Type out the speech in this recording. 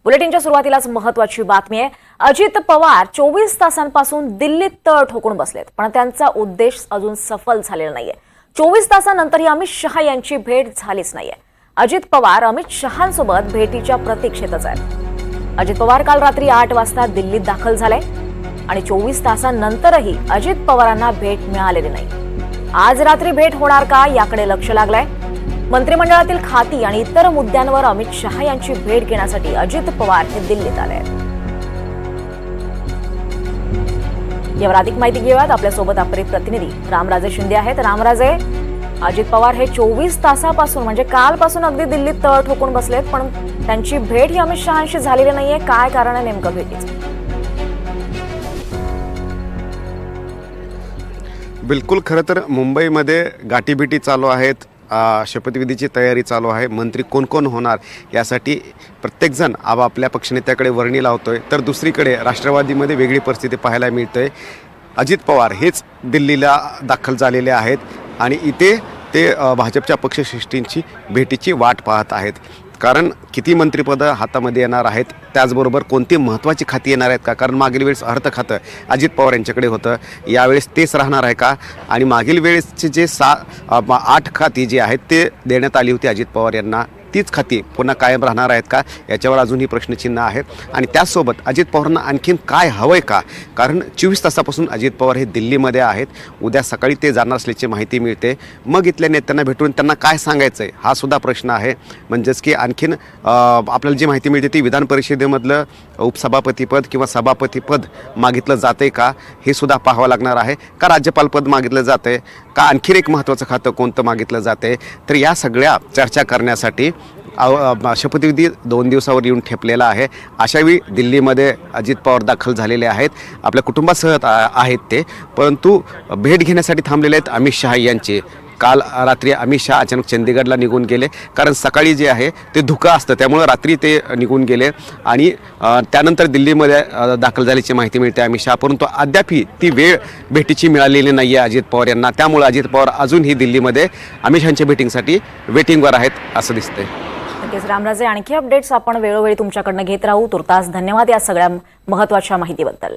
बुलेटिनच्या सुरुवातीलाच महत्त्वाची बातमी आहे। अजित पवार 24 तासांपासून दिल्लीत तळ ठोकून बसलेत, पण त्यांचा उद्देश अजून सफल झालेला नाहीये। 24 तासांनंतरही अमित शहा यांची भेट झालीच नाहीये। अजित पवार अमित शहांसोबत भेटीच्या प्रतीक्षेतच आहेत। अजित पवार काल रात्री 8 वाजता दिल्लीत दाखल झाले आणि 24 तासांनंतरही अजित पवारांना भेट मिळालेली नाही। आज रात्री भेट होणार का याकडे लक्ष लागलंय। मंत्रिमंडळातील खाती आणि इतर मुद्द्यांवर अमित शहा यांची भेट घेण्यासाठी अजित पवार हे दिल्लीत आले आहेत। यावर अधिक माहिती घेऊयात। आपल्यासोबत आपले प्रतिनिधी रामराजे शिंदे आहेत। रामराजे, अजित पवार हे 24 तासापासून म्हणजे कालपासून अगदी दिल्लीत तळ ठोकून बसलेत, पण त्यांची भेट ही अमित शहांशी झालेली नाहीये। काय कारण आहे नेमकं भेटीचं? बिलकुल, खरं तर मुंबईमध्ये गाठीभेटी चालू आहेत, शपथविधीची तयारी चालू आहे। मंत्री कोण कोण होणार यासाठी प्रत्येकजण आपापल्या पक्षनेत्याकडे वर्णी लावतोय, तर दुसरीकडे राष्ट्रवादीमध्ये वेगळी परिस्थिती पाहायला मिळते। अजित पवार हेच दिल्लीला दाखल झालेले आहेत आणि इथे ते भाजपच्या पक्षश्रेष्ठींची भेटीची वाट पाहत आहेत। कारण किती मंत्रिपदं हातामध्ये येणार आहेत, त्याचबरोबर कोणती महत्त्वाची खाती येणार आहेत का? कारण मागील वेळेस अर्थ खातं अजित पवार यांच्याकडे होतं, यावेळेस तेच राहणार आहे का? आणि मागील वेळेसचे जे 8 खाती जी आहेत ते देण्यात आली होती अजित पवार यांना, तीच खाती पुन्हा कायम राहणार आहेत का? याच्यावर अजूनही प्रश्नचिन्ह आहे। आणि त्याचसोबत अजित पवारांना आणखीन काय हवं आहे का? कारण 24 तासापासून अजित पवार हे दिल्लीमध्ये आहेत। उद्या सकाळी ते जाणार असल्याची माहिती मिळते। मग इथल्या नेत्यांना भेटून त्यांना काय सांगायचं आहे हा सुद्धा प्रश्न आहे। म्हणजेच की आणखीन आपल्याला जी माहिती मिळते ती विधान परिषदेमधलं उपसभापतीपद किंवा सभापतीपद मागितलं जाते का हे सुद्धा पाहावं लागणार आहे का? राज्यपालपद मागितलं जाते का? आणखीन एक महत्त्वाचं खातं कोणतं मागितलं जाते? तर या सगळ्या चर्चा करण्यासाठी शपथविधी 2 दिवसावर येऊन ठेपलेला आहे। अशावेळी दिल्लीमध्ये अजित पवार दाखल झालेले आहेत, आपल्या कुटुंबासह आहेत ते, परंतु भेट घेण्यासाठी थांबलेले आहेत अमित शहा यांचे। काल रात्री अमित शहा अचानक चंदीगडला निघून गेले, कारण सकाळी जे आहे ते धुकं असतं, त्यामुळे रात्री ते निघून गेले आणि त्यानंतर दिल्लीमध्ये दाखल झाल्याची माहिती मिळते अमित शहा, परंतु अद्यापही ती वेळ भेटीची मिळालेली नाही आहे अजित पवार यांना। त्यामुळे अजित पवार अजूनही दिल्लीमध्ये अमित शहांच्या भेटींसाठी वेटिंगवर आहेत असं दिसतंय। नक्कीच रामराजे, आणखी अपडेट्स आपण वेळोवेळी तुमच्याकडनं घेत राहू। तुर्तास धन्यवाद या सगळ्या महत्त्वाच्या माहितीबद्दल।